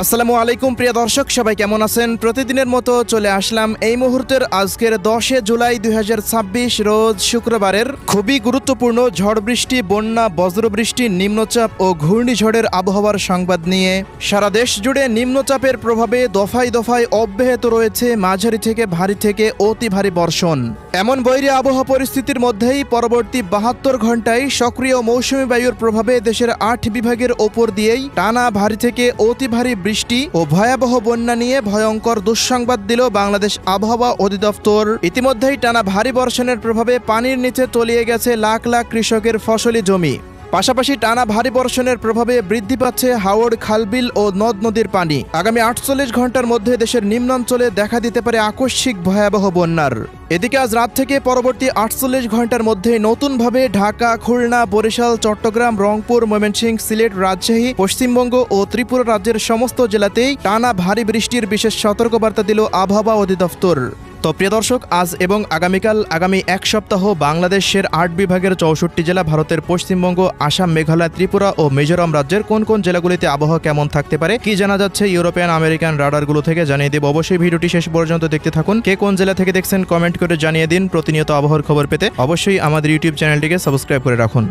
আসসালামু আলাইকুম প্রিয় দর্শক, সবাই কেমন আছেন? প্রতিদিনের মতো চলে আসলাম এই মুহূর্তের আজকের 10 জুলাই 2026 রোজ শুক্রবারের খুবই গুরুত্বপূর্ণ ঝড় বৃষ্টি, বন্যা, বজ্রবৃষ্টি, নিম্নচাপ ও ঘূর্ণিঝড়ের আবহাওয়ার সংবাদ নিয়ে। সারা দেশ জুড়ে নিম্নচাপের প্রভাবে দফায় দফায় অব্যাহত রয়েছে মাঝারি থেকে ভারী থেকে অতি ভারী বর্ষণ। এমন বৈরী আবহাওয়া পরিস্থিতির মধ্যেই পরবর্তী 72 ঘন্টায় সক্রিয় মৌসুমী বায়ুর প্রভাবে দেশের 8 বিভাগের ওপর দিয়েই টানা ভারী থেকে অতি ভারী বৃষ্টি ও ভয়াবহ বন্যা নিয়ে ভয়ঙ্কর দুঃসংবাদ দিল বাংলাদেশ আবহাওয়া অধিদপ্তর। ইতিমধ্যেই টানা ভারী বর্ষণের প্রভাবে পানির নিচে তলিয়ে গেছে লাখ লাখ কৃষকের ফসলি জমি। পাশাপাশি টানা ভারী বর্ষণের প্রভাবে বৃদ্ধি পাচ্ছে হাওড়, খালবিল ও নদ নদীর পানি। আগামী 48 ঘন্টার মধ্যে দেশের নিম্নাঞ্চলে দেখা দিতে পারে আকস্মিক ভয়াবহ বন্যার। এদিকে আজ রাত থেকে পরবর্তী 48 ঘন্টার মধ্যে নতুনভাবে ঢাকা, খুলনা, বরিশাল, চট্টগ্রাম, রংপুর, ময়মনসিংহ, সিলেট, রাজশাহী, পশ্চিমবঙ্গ ও ত্রিপুরা রাজ্যের সমস্ত জেলাতেই টানা ভারী বৃষ্টির বিশেষ সতর্কবার্তা দিল আবহাওয়া অধিদপ্তর। তো প্রিয় দর্শক, আজ এবং আগামীকাল আগামী এক সপ্তাহ বাংলাদেশের 8 বিভাগের 64 জেলা, ভারতের পশ্চিমবঙ্গ, আসাম, মেঘালয়, ত্রিপুরা ও মিজোরাম রাজ্যের কোন কোন জেলাগুলিতে আবহাওয়া কেমন থাকতে পারে, কি জানা যাচ্ছে ইউরোপিয়ান আমেরিকান রাডারগুলো থেকে জানিয়ে দেব। অবশ্যই ভিডিওটি শেষ পর্যন্ত দেখতে থাকুন। কে কোন জেলা থেকে দেখছেন কমেন্ট করে জানিয়ে দিন। প্রতিনিয়ত আবহাওয়ার খবর পেতে অবশ্যই আমাদের ইউটিউব চ্যানেলটিকে সাবস্ক্রাইব করে রাখুন।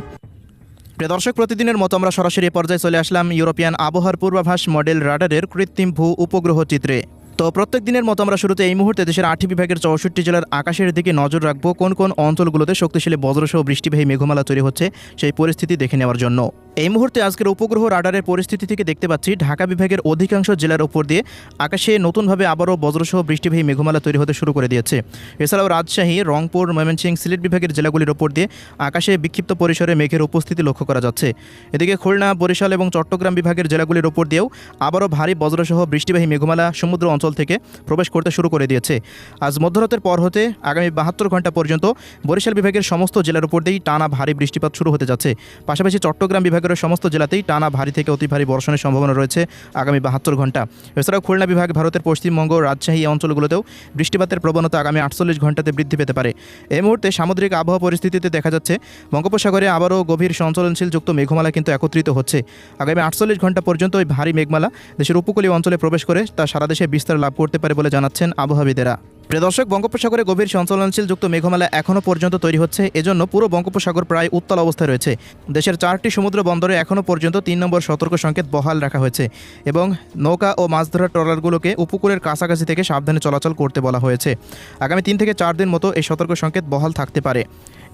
প্রিয় দর্শক, প্রতিদিনের মতো আমরা সরাসরি পর্যায়ে চলে আসলাম ইউরোপিয়ান আবহাওয়ার পূর্বাভাস মডেল রাডারের কৃত্রিম ভূ উপগ্রহ চিত্রে। তো প্রত্যেক দিনের মতো আমরা শুরুতে এই মুহূর্তে দেশের 8 বিভাগের 64 জেলার আকাশের দিকে নজর রাখবো। কোন কোন অঞ্চলগুলোতে শক্তিশালী বজ্রসহ বৃষ্টিবাহী মেঘমালা তৈরি হচ্ছে সেই পরিস্থিতি দেখে নেওয়ার জন্য। এই মুহূর্তে আজকের উপগ্রহ রাডারের পরিস্থিতি থেকে দেখতে পাচ্ছি ঢাকা বিভাগের অধিকাংশ জেলার উপর দিয়ে আকাশে নতুনভাবে আবারও বজ্রসহ বৃষ্টিবাহী মেঘমালা তৈরি হতে শুরু করে দিয়েছে। এছাড়াও রাজশাহী, রংপুর, ময়মনসিংহ, সিলেট বিভাগের জেলাগুলির উপর দিয়ে আকাশে বিক্ষিপ্ত পরিসরে মেঘের উপস্থিতি লক্ষ্য করা যাচ্ছে। এদিকে খুলনা, বরিশাল এবং চট্টগ্রাম বিভাগের জেলাগুলির উপর দিয়েও আবারও ভারী বজ্রসহ বৃষ্টিবাহী মেঘমালা সমুদ্র অঞ্চল থেকে প্রবেশ করতে শুরু করে দিয়েছে। আজ মধ্যরাতের পর হতে আগামী 72 ঘন্টা পর্যন্ত বরিশাল বিভাগের সমস্ত জেলার উপর দিয়েই টানা ভারী বৃষ্টিপাত শুরু হতে যাচ্ছে। পাশাপাশি চট্টগ্রাম বিভাগের সমস্ত জেলাতেই টানা ভারী থেকে অতি ভারী বর্ষণের সম্ভাবনা রয়েছে আগামী 72 ঘন্টা। এছাড়াও খুলনা বিভাগ, ভারতের পশ্চিমবঙ্গ, রাজশাহী অঞ্চলগুলোতেও বৃষ্টিপাতের প্রবণতা আগামী 48 ঘন্টাতে বৃদ্ধি পেতে পারে। এই মুহূর্তে সামুদ্রিক আবহাওয়া পরিস্থিতিতে দেখা যাচ্ছে বঙ্গোপসাগরে আবারও গভীর সঞ্চলনশীল যুক্ত মেঘমালা কিন্তু একত্রিত হচ্ছে। আগামী 48 ঘন্টা পর্যন্ত ওই ভারী মেঘমালা দেশের উপকূলীয় অঞ্চলে প্রবেশ করে তা সারা দেশে বিস্তার লাভ করতে পারে বলে জানাচ্ছেন আবহাওয়াবিদেরা। প্রিয় দর্শক, বঙ্গোপসাগরে গভীর সঞ্চলনশীল যুক্ত মেঘমালা এখনও পর্যন্ত তৈরি হচ্ছে। এজন্য পুরো বঙ্গোপসাগর প্রায় উত্তাল অবস্থায় রয়েছে। দেশের 4টি সমুদ্র বন্দরে এখনও পর্যন্ত 3 নম্বর সতর্ক সংকেত বহাল রাখা হয়েছে এবং নৌকা ও মাছ ধরার ট্রলারগুলোকে উপকূলের কাছাকাছি থেকে সাবধানে চলাচল করতে বলা হয়েছে। আগামী 3 থেকে 4 দিন মতো এই সতর্ক সংকেত বহাল থাকতে পারে।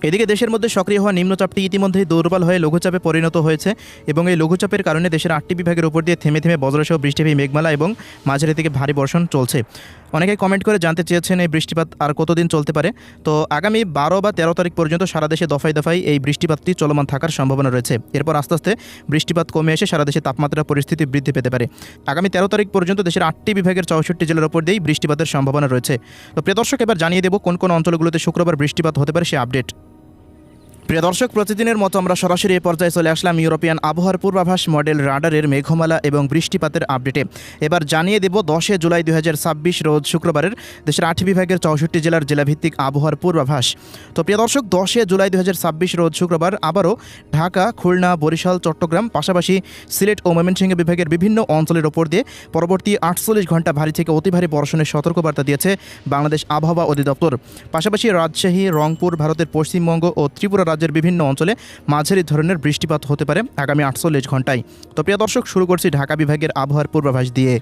এদিকে দেশের মধ্যে সক্রিয় হওয়া নিম্নচাপটি ইতিমধ্যেই দুর্বল হয়ে লঘুচাপে পরিণত হয়েছে এবং এই লঘুচাপের কারণে দেশের 8টি বিভাগের উপর দিয়ে থেমে থেমে বজ্রসহ বৃষ্টিবাহী মেঘমালা এবং মাঝারি থেকে ভারী বর্ষণ চলছে। অনেকেই কমেন্ট করে জানতে চেয়েছেন এই বৃষ্টিপাত আর কতদিন চলতে পারে। তো আগামী 12 বা 13 তারিখ পর্যন্ত সারা দেশে দফায় দফায় এই বৃষ্টিপাতটি চলমান থাকার সম্ভাবনা রয়েছে। এরপর আস্তে আস্তে বৃষ্টিপাত কমে এসে সারা দেশে তাপমাত্রা পরিস্থিতি বৃদ্ধি পেতে পারে। আগামী 13 তারিখ পর্যন্ত দেশের 8টি বিভাগের 64 জেলার উপর দিয়েই বৃষ্টিপাতের সম্ভাবনা রয়েছে। তো প্রিয় দর্শক, এবার জানিয়ে দেব কোন কোন অঞ্চলগুলোতে শুক্রবার বৃষ্টিপাত হতে পারে সেই আপডেট। প্রিয় দর্শক, প্রতিদিনের মতো আমরা সরাসরি এই পর্যায়ে চলে আসলাম ইউরোপিয়ান আবহাওয়ার পূর্বাভাস মডেল রাডারের মেঘমালা এবং বৃষ্টিপাতের আপডেটে। এবার জানিয়ে দেব 10 জুলাই 2026 রোজ শুক্রবারের দেশের 8 বিভাগের 64 জেলার জেলাভিত্তিক আবহাওয়ার পূর্বাভাস। তো প্রিয় দর্শক, 10 জুলাই 2026 রোজ শুক্রবার আবারও ঢাকা, খুলনা, বরিশাল, চট্টগ্রাম, পাশাপাশি সিলেট ও ময়মনসিংহ বিভাগের বিভিন্ন অঞ্চলের ওপর দিয়ে পরবর্তী 48 ঘন্টা ভারী থেকে অতি ভারী বর্ষণের সতর্কবার্তা দিয়েছে বাংলাদেশ আবহাওয়া অধিদপ্তর। পাশাপাশি রাজশাহী, রংপুর, ভারতের পশ্চিমবঙ্গ ও ত্রিপুরা রাজ্যের বিভিন্ন অঞ্চলে মাঝারি ধরনের বৃষ্টিপাত হতে পারে আগামী 48 ঘন্টায়। তো প্রিয় দর্শক, শুরু করছি ঢাকা বিভাগের আবহাওয়ার পূর্বাভাস দিয়ে।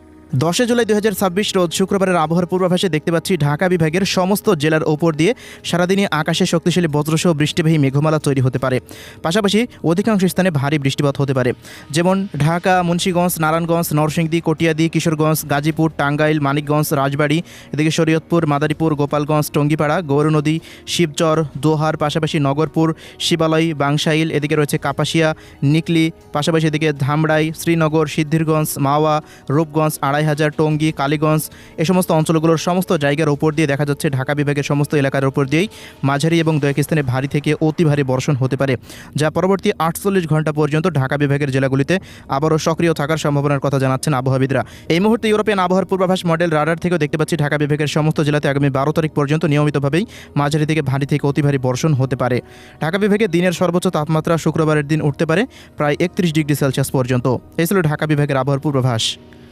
10 জুলাই 2026 রোজ শুক্রবারের আবহাওয়ার পূর্বাভাসে দেখতে পাচ্ছি ঢাকা বিভাগের সমস্ত জেলার ওপর দিয়ে সারাদিনই আকাশে শক্তিশালী বজ্রসহ বৃষ্টিবাহী মেঘমালা তৈরি হতে পারে। পাশাপাশি অধিকাংশ স্থানে ভারী বৃষ্টিপাত হতে পারে, যেমন ঢাকা, মুন্সিগঞ্জ, নারায়ণগঞ্জ, নরসিংদী, কটিয়াদি, কিশোরগঞ্জ, গাজীপুর, টাঙ্গাইল, মানিকগঞ্জ, রাজবাড়ী, এদিকে শরীয়তপুর, মাদারীপুর, গোপালগঞ্জ, টঙ্গিপাড়া, গৌরনদী, শিবচর, দোহার, পাশাপাশি নগরপুর, শিবালয়, বাংশাইল, এদিকে রয়েছে কাপাসিয়া, নিকলি, পাশাপাশি এদিকে ধামরাই, শ্রীনগর, সিদ্ধিরগঞ্জ, মাওয়া, রূপগঞ্জ, আড়াইহাজার, টঙ্গী, কালীগঞ্জ, এই সমস্ত অঞ্চলগুলোর সমস্ত জায়গার উপর দিয়ে দেখা যাচ্ছে ঢাকা বিভাগের সমস্ত এলাকার উপর দিয়েই মাঝারি এবং দু এক স্থানে ভারী থেকে অতি ভারী বর্ষণ হতে পারে, যা পরবর্তী 48 ঘন্টা পর্যন্ত ঢাকা বিভাগের জেলাগুলিতে আবারও সক্রিয় থাকার সম্ভাবনার কথা জানাচ্ছেন আবহাওয়াবিদরা। এই মুহূর্তে ইউরোপিয়ান আবহাওয়ার পূর্বাভাস মডেল রাডার থেকেও দেখতে পাচ্ছি ঢাকা বিভাগের সমস্ত জেলাতে আগামী 12 তারিখ পর্যন্ত নিয়মিতভাবেই মাঝারি থেকে ভারী থেকে অতি ভারী বর্ষণ হতে পারে। ঢাকা বিভাগে দিনের সর্বোচ্চ তাপমাত্রা শুক্রবারের দিন উঠতে পারে প্রায় 31 ডিগ্রি সেলসিয়াস পর্যন্ত। এই ছিল ঢাকা বিভাগের আবহাওয়ার পূর্বাভাস।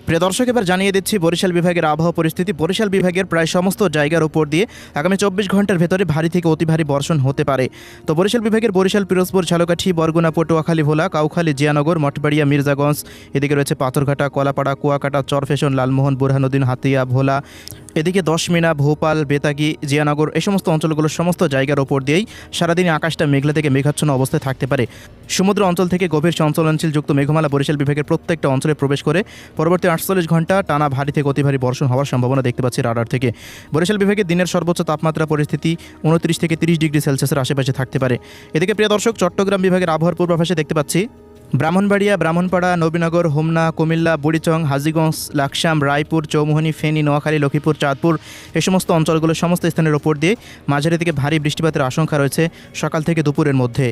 প্রিয় দর্শক, এবার জানিয়ে দিচ্ছি বরিশাল বিভাগের আবহাওয়া পরিস্থিতি। বরিশাল বিভাগের প্রায় সমস্ত জায়গার উপর দিয়ে আগামী 24 ঘন্টার ভেতরে ভারী থেকে অতি ভারী বর্ষণ হতে পারে। তো বরিশাল বিভাগের বরিশাল, পিরোজপুর, ঝালকাঠি, বরগুনা, পটুয়াখালী, ভোলা, কাউখালী, জিয়ানগর, মঠবাড়িয়া, মির্জাগঞ্জ, এদিকে রয়েছে পাথরঘাটা, কলাপাড়া, কুয়াকাটা, চরফেশন, লালমোহন, বুরহানুদ্দিন, হাতিয়া, ভোলা, এদিকে দশমিনা, ভোপাল, বেতাগী, জিয়ানগর, এই সমস্ত অঞ্চলগুলোর সমস্ত জায়গার ওপর দিয়েই সারাদিন আকাশটা মেঘলা থেকে মেঘাচ্ছন্ন অবস্থায় থাকতে পারে। সমুদ্র অঞ্চল থেকে গভীর চঞ্চলনশীলযুক্ত মেঘমালা বরিশাল বিভাগের প্রত্যেকটা অঞ্চলে প্রবেশ করে পরবর্তী 48 ঘন্টা টানা ভারী থেকে অতি ভারী বর্ষণ হওয়ার সম্ভাবনা দেখতে পাচ্ছি রাডার থেকে। বরিশাল বিভাগের দিনের সর্বোচ্চ তাপমাত্রা পরিস্থিতি 29 থেকে 30 ডিগ্রি সেলসিয়াসের আশেপাশে থাকতে পারে। এদিকে প্রিয় দর্শক, চট্টগ্রাম বিভাগের আবহাওয়ার পূর্বাভাসে দেখতে পাচ্ছি ব্রাহ্মণবাড়িয়া, ব্রাহ্মণপাড়া, নবীনগর, হোমনা, কুমিল্লা, বুড়িচং, হাজীগঞ্জ, লাকসাম, রায়পুর, চৌমুহনী, ফেনী, নোয়াখালী, লক্ষ্মীপুর, চাঁদপুর, এই সমস্ত অঞ্চলগুলোর সমস্ত স্থানের ওপর দিয়ে মাঝারি থেকে ভারী বৃষ্টিপাতের আশঙ্কা রয়েছে সকাল থেকে দুপুরের মধ্যে।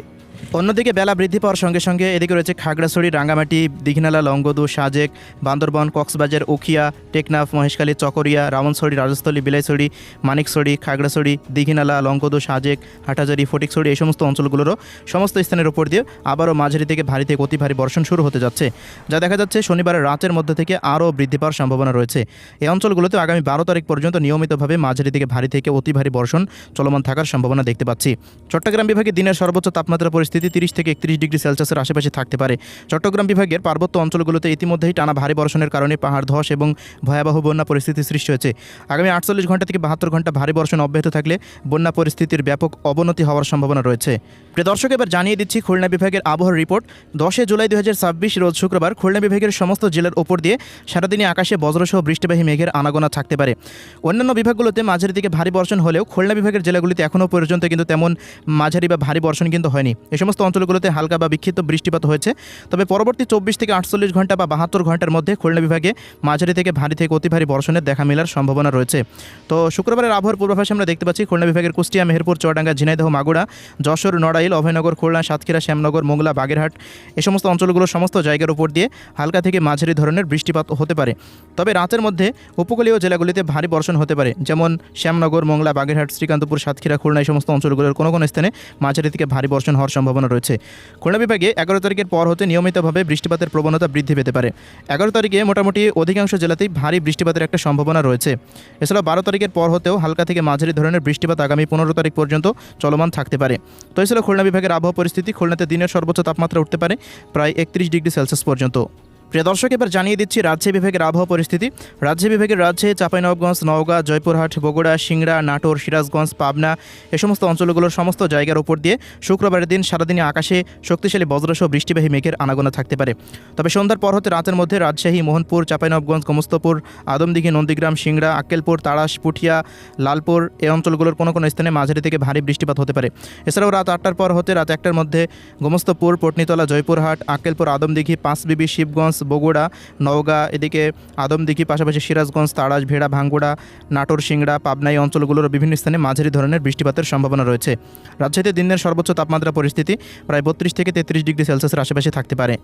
অন্যদিকে বেলা বৃদ্ধি পাওয়ার সঙ্গে সঙ্গে এদিকে রয়েছে খাগড়াছড়ি, রাঙ্গামাটি, দীঘিনালা, লংগদু, সাজেক, বান্দরবন, কক্সবাজার, উখিয়া, টেকনাফ, মহেশখালী, চকরিয়া, রামনছড়ি, রাজস্থলী, বিলাইছড়ি, মানিকছড়ি, খাগড়াছড়ি, দীঘিনালা, লংগদু, সাজেক, হাটাজারি, ফটিকছড়ি, এই সমস্ত অঞ্চলগুলোরও সমস্ত স্থানের উপর দিয়ে আবারও মাঝারি থেকে ভারী থেকে অতি ভারী বর্ষণ শুরু হতে যাচ্ছে, যা দেখা যাচ্ছে শনিবারের রাতের মধ্যে থেকে আরও বৃদ্ধি পাওয়ার সম্ভাবনা রয়েছে। এই অঞ্চলগুলোতে আগামী 12 তারিখ পর্যন্ত নিয়মিতভাবে মাঝারি থেকে ভারী থেকে অতি ভারী বর্ষণ চলমান থাকার সম্ভাবনা দেখতে পাচ্ছি। চট্টগ্রাম বিভাগে দিনের সর্বোচ্চ তাপমাত্রা পরিস্থিতি 30 থেকে 31 ডিগ্রি সেলসিয়াসের আশেপাশে থাকতে পারে। চট্টগ্রাম বিভাগের পার্বত্য অঞ্চলগুলোতে ইতিমধ্যেই টানা ভারী বর্ষণের কারণে পাহাড় ধস এবং ভয়াবহ বন্যা পরিস্থিতি সৃষ্টি হয়েছে। আগামী 48 ঘন্টা থেকে 72 ঘন্টা ভারী বর্ষণ অব্যাহত থাকলে বন্যা পরিস্থিতির ব্যাপক অবনতি হওয়ার সম্ভাবনা রয়েছে। প্রিয় দর্শক, এবার জানিয়ে দিচ্ছি খুলনা বিভাগের আবহাওয়ার রিপোর্ট। 10 জুলাই 2026 রোজ শুক্রবার খুলনা বিভাগের সমস্ত জেলার ওপর দিয়ে সারাদিনে আকাশে বজ্রসহ বৃষ্টিবাহী মেঘের আনাগোনা থাকতে পারে। অন্যান্য বিভাগগুলোতে মাঝারি থেকে ভারী বর্ষণ হলেও খুলনা বিভাগের জেলাগুলিতে এখনও পর্যন্ত কিন্তু তেমন মাঝারি বা ভারী বর্ষণ কিন্তু হয়নি। এই সমস্ত অঞ্চলগুলোতে হালকা বা বিক্ষিপ্ত বৃষ্টিপাত হয়েছে। তবে পরবর্তী 24 থেকে 48 ঘন্টা বা 72 ঘন্টার মধ্যে খুলনা বিভাগে মাঝারি থেকে ভারী থেকে অতি ভারী বর্ষণের দেখা মেলার সম্ভাবনা রয়েছে। তো শুক্রবারের আবহাওয়ার পূর্বাভাসে আমরা দেখতে পাচ্ছি খুলনা বিভাগের কুষ্টিয়া, মেহেরপুর, চুয়াডাঙ্গা, ঝিনাইদহ, মাগুরা, যশোর, নড়াইল, অভয়নগর, খুলনা, সাতক্ষীরা, শ্যামনগর, মোংলা, বাগেরহাট, এই সমস্ত অঞ্চলগুলোর সমস্ত জায়গার উপর দিয়ে হালকা থেকে মাঝারি ধরনের বৃষ্টিপাত হতে পারে। তবে রাতের মধ্যে উপকূলীয় জেলাগুলিতে ভারী বর্ষণ হতে পারে, যেমন শ্যামনগর, মোংলা, বাগেরহাট, শ্রীকান্তপুর, সাতক্ষীরা, খুলনা, এই সমস্ত অঞ্চলগুলোর কোনো কোনো স্থানে মাঝারি থেকে ভারী বর্ষণ হওয়ার সম্ভাবনা রয়েছে। খুলনা বিভাগে 11 তারিখের পর হতে নিয়মিতভাবে বৃষ্টিপাতের প্রবণতা বৃদ্ধি পেতে পারে। 11 তারিখে মোটামুটি অধিকাংশ জেলাতেই ভারী বৃষ্টিপাতের একটা সম্ভাবনা রয়েছে। এছাড়াও 12 তারিখের পর হতেও হালকা থেকে মাঝারি ধরনের বৃষ্টিপাত আগামী 15 তারিখ পর্যন্ত চলমান থাকতে পারে। তো এই ছিল খুলনা বিভাগের আবহাওয়া পরিস্থিতি। খুলনাতে দিনের সর্বোচ্চ তাপমাত্রা উঠতে পারে প্রায় 31 ডিগ্রি সেলসিয়াস পর্যন্ত। প্রিয় দর্শক, এবার জানিয়ে দিচ্ছি রাজশাহী বিভাগের আবহাওয়া পরিস্থিতি। রাজশাহী বিভাগের রাজশাহী, চাঁপাইনবাবগঞ্জ, নওগাঁ, জয়পুরহাট, বগুড়া, সিংড়া, নাটোর, সিরাজগঞ্জ, পাবনা, এই সমস্ত অঞ্চলগুলোর সমস্ত জায়গার উপর দিয়ে শুক্রবারের দিন সারাদিনে আকাশে শক্তিশালী বজ্রসহ বৃষ্টিবাহী মেঘের আনাগোনা থাকতে পারে। তবে সন্ধ্যার পর হতে রাতের মধ্যে রাজশাহী, মোহনপুর, চাঁপাইনবাবগঞ্জ, গোমস্তপুর, আদমদিঘি, নন্দীগ্রাম, সিংড়া, আক্কেলপুর, তাড়াশ, পুঠিয়া, লালপুর, এই অঞ্চলগুলোর কোনো কোনো স্থানে মাঝারি থেকে ভারী বৃষ্টিপাত হতে পারে। এছাড়াও রাত 8টার পর হতে রাত 1টার মধ্যে গোমস্তপুর, পটনীতলা, জয়পুরহাট, আক্কেলপুর, আদমদিঘি, পাঁচবিবি, শিবগঞ্জ, বগুড়া, নওগাঁ, এদিকে আদমদিঘি, পাশাপাশি সিরাজগঞ্জ, তাড়াশ, ভেড়া, ভাঙ্গুড়া, নাটোর, সিংড়া, পাবনা, এই অঞ্চলগুলোর বিভিন্ন স্থানে মাঝারি ধরনের বৃষ্টিপাতের সম্ভাবনা রয়েছে। রাজশাহীতে দিনের সর্বোচ্চ তাপমাত্রা পরিস্থিতি প্রায় 32 থেকে 33 ডিগ্রি সেলসিয়াসের আশেপাশে থাকতে পারে।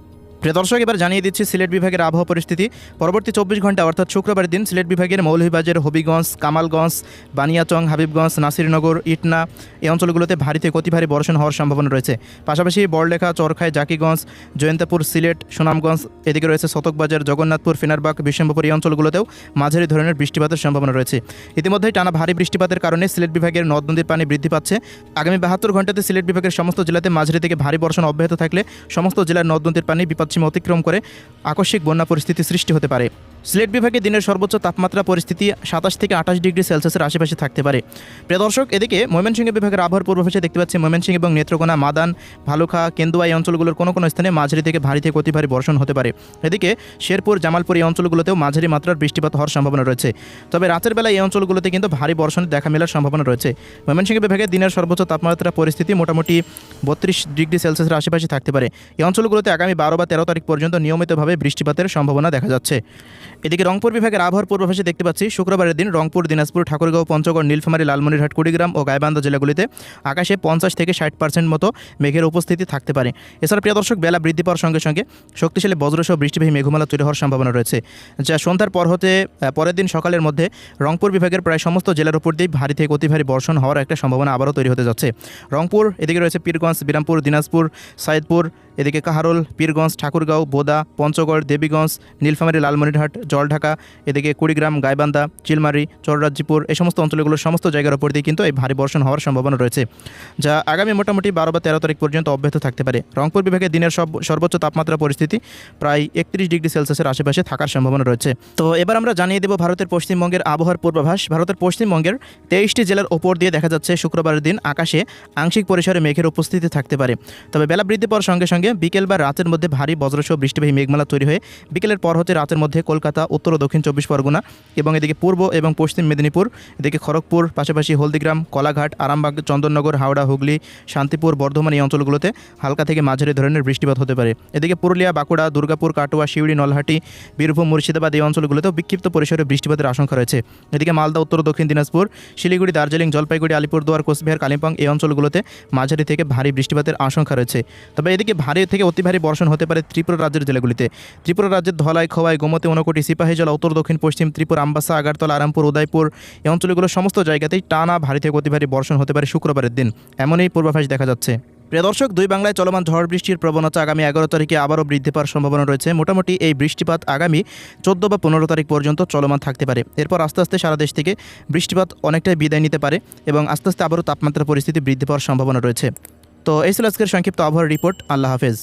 প্রিয় দর্শক, এবার জানিয়ে দিচ্ছি সিলেট বিভাগের আবহাওয়া পরিস্থিতি। পরবর্তী 24 ঘন্টা অর্থাৎ শুক্রবার দিন সিলেট বিভাগের মৌলভীবাজার, হবিগঞ্জ, কামালগঞ্জ, বানিয়াচং, হাবিবগঞ্জ, নাসিরনগর, ইটনা, এই অঞ্চলগুলোতে ভারী থেকে অতি ভারী বর্ষণ হওয়ার সম্ভাবনা রয়েছে। পাশাপাশি বড়লেখা, চরখাই, জাকিগঞ্জ, জয়ন্তপুর, সিলেট, সুনামগঞ্জ, এদিকে রয়েছে শতকবাজার, জগন্নাথপুর, ফিনারবাগ, বিশ্বম্ভরপুর, এই অঞ্চলগুলোতেও মাঝারি ধরনের বৃষ্টিপাতের সম্ভাবনা রয়েছে। ইতিমধ্যেই টানা ভারী বৃষ্টিপাতের কারণে সিলেট বিভাগের নদ নদীর পানি বৃদ্ধি পাচ্ছে। আগামী 72 ঘন্টাতে সিলেট বিভাগের সমস্ত জেলাতে মাঝারি থেকে ভারী বর্ষণ অব্যাহত থাকলে সমস্ত জেলার নদ নদীর পানি বিপদসীমা অতিক্রম করে আকস্মিক বন্যা পরিস্থিতি সৃষ্টি হতে পারে। সিলেট বিভাগে দিনের সর্বোচ্চ তাপমাত্রা পরিস্থিতি 27 থেকে 28 ডিগ্রি সেলসিয়াসের আশেপাশে থাকতে পারে। প্রিয় দর্শক, এদিকে ময়মনসিংহ বিভাগের আবহাওয়ার পূর্বাভাসে দেখতে পাচ্ছি ময়মনসিংহ এবং নেত্রকোনা, মাদান, ভালুখা, কেন্দুয়া, এই অঞ্চলগুলোর কোনো কোনো স্থানে মাঝারি থেকে ভারী থেকে অতি ভারী বর্ষণ হতে পারে। এদিকে শেরপুর, জামালপুর, এই অঞ্চলগুলোতেও মাঝারি মাত্রার বৃষ্টিপাত হওয়ার সম্ভাবনা রয়েছে। তবে রাতের বেলা এই অঞ্চলগুলোতে কিন্তু ভারী বর্ষণের দেখা মেলার সম্ভাবনা রয়েছে। ময়মনসিংহ বিভাগে দিনের সর্বোচ্চ তাপমাত্রা পরিস্থিতি মোটামুটি 32 ডিগ্রি সেলসিয়াসের আশেপাশে থাকতে পারে। এই অঞ্চলগুলোতে আগামী 12 বা 13 তারিখ পর্যন্ত নিয়মিতভাবে বৃষ্টিপাতের সম্ভাবনা দেখা যাচ্ছে। এদিকে রংপুর বিভাগের আবহাওয়ার পূর্বাভাসে দেখতে পাচ্ছি শুক্রবারের দিন রংপুর, দিনাজপুর, ঠাকুরগাঁও, পঞ্চগড়, নীলফামারী, লালমনিরহাট, কুড়িগ্রাম ও গাইবান্ধা জেলাগুলিতে আকাশে 50 থেকে 60% মতো মেঘের উপস্থিতি থাকতে পারে। এছাড়া প্রিয় দর্শক, বেলা বৃদ্ধি পাওয়ার সঙ্গে সঙ্গে শক্তিশালী বজ্রসহ বৃষ্টিবাহী মেঘমালা তৈরি হওয়ার সম্ভাবনা রয়েছে, যা সন্ধ্যার পর হতে পরের দিন সকালের মধ্যে রংপুর বিভাগের প্রায় সমস্ত জেলার উপর দিয়ে ভারী থেকে অতি ভারী বর্ষণ হওয়ার একটা সম্ভাবনা আবারও তৈরি হতে যাচ্ছে। রংপুর, এদিকে রয়েছে পীরগঞ্জ, বিরামপুর, দিনাজপুর, সাইদপুর, এদিকে কাহারোল, পীরগঞ্জ, ঠাকুরগাঁও, বোদা, পঞ্চগড়, দেবীগঞ্জ, নীলফামারী, লালমনিরহাট, জলঢাকা, এদিকে কুড়িগ্রাম, গাইবান্ধা, চিলমারি, চররাজ্জিপুর, এই সমস্ত অঞ্চলগুলোর সমস্ত জায়গার উপর দিয়ে কিন্তু এই ভারী বর্ষণ হওয়ার সম্ভাবনা রয়েছে, যা আগামী মোটামুটি 12 বা 13 তারিখ পর্যন্ত অব্যাহত থাকতে পারে। রংপুর বিভাগে দিনের সর্বোচ্চ তাপমাত্রা পরিস্থিতি প্রায় 31 ডিগ্রি সেলসিয়াসের আশেপাশে থাকার সম্ভাবনা রয়েছে। তো এবার আমরা জানিয়ে দেব ভারতের পশ্চিমবঙ্গের আবহাওয়ার পূর্বাভাস। ভারতের পশ্চিমবঙ্গের 23টি জেলার ওপর দিয়ে দেখা যাচ্ছে শুক্রবারের দিন আকাশে আংশিক পরিসরে মেঘের উপস্থিতি থাকতে পারে। তবে বেলা বৃদ্ধি পাওয়ার সঙ্গে সঙ্গে বিকেল বা রাতের মধ্যে ভারী বজ্রসহ বৃষ্টিবাহী মেঘমালা তৈরি হয়ে বিকেলের পর হতে রাতের মধ্যে কলকাতা, উত্তর ও দক্ষিণ 24 পরগনা এবং এদিকে পূর্ব এবং পশ্চিম মেদিনীপুর, এদিকে খড়গপুর, পাশাপাশি হলদিগ্রাম, কলাঘাট, আরামবাগ, চন্দননগর, হাওড়া, হুগলি, শান্তিপুর, বর্ধমান এই অঞ্চলগুলোতে হালকা থেকে মাঝারি ধরনের বৃষ্টিপাত হতে পারে। এদিকে পুরুলিয়া, বাঁকুড়া, দুর্গাপুর, কাটোয়া, শিউড়ি, নলহাটি, বীরভূম, মুর্শিদাবাদ এই অঞ্চলগুলোতেও বিক্ষিপ্ত পরিসরে বৃষ্টিপাতের আশঙ্কা রয়েছে। এদিকে মালদা, উত্তর ও দক্ষিণ দিনাজপুর, শিলিগুড়ি, দার্জিলিং, জলপাইগুড়ি, আলিপুরদুয়ার, কোচবিহার, কালিম্পং এই অঞ্চলগুলোতে মাঝারি থেকে ভারী বৃষ্টিপাতের আশঙ্কা রয়েছে। তবে এদিকে ভারী থেকে অতি ভারী বর্ষণ হতে পারে ত্রিপুরা রাজ্যের জেলাগুলিতে। ত্রিপুরা রাজ্যের ধলাই, খোয়াই, গোমতী, ঊনকোটি, সিপাহীজলা, উত্তর দক্ষিণ পশ্চিম ত্রিপুরা, আমবাসা, আগারতলা, আরামপুর, উদয়পুর এই অঞ্চলগুলোর সমস্ত জায়গাতেই টানা ভারী থেকে অতি ভারী বর্ষণ হতে পারে শুক্রবারের দিন, এমনই পূর্বাভাস দেখা যাচ্ছে। প্রিয় দর্শক, দুই বাংলায় চলমান ঝড় বৃষ্টির প্রবণতা আগামী 11 তারিখে আবারও বৃদ্ধি পাওয়ার সম্ভাবনা রয়েছে। মোটামুটি এই বৃষ্টিপাত আগামী 14 বা 15 তারিখ পর্যন্ত চলমান থাকতে পারে। এরপর আস্তে আস্তে সারা দেশ থেকে বৃষ্টিপাত অনেকটাই বিদায় নিতে পারে এবং আস্তে আস্তে আবারও তাপমাত্রা পরিস্থিতি বৃদ্ধি পাওয়ার সম্ভাবনা রয়েছে। তো এই ছিল আজকের সংক্ষিপ্ত আবহাওয়ার রিপোর্ট। আল্লাহ হাফেজ।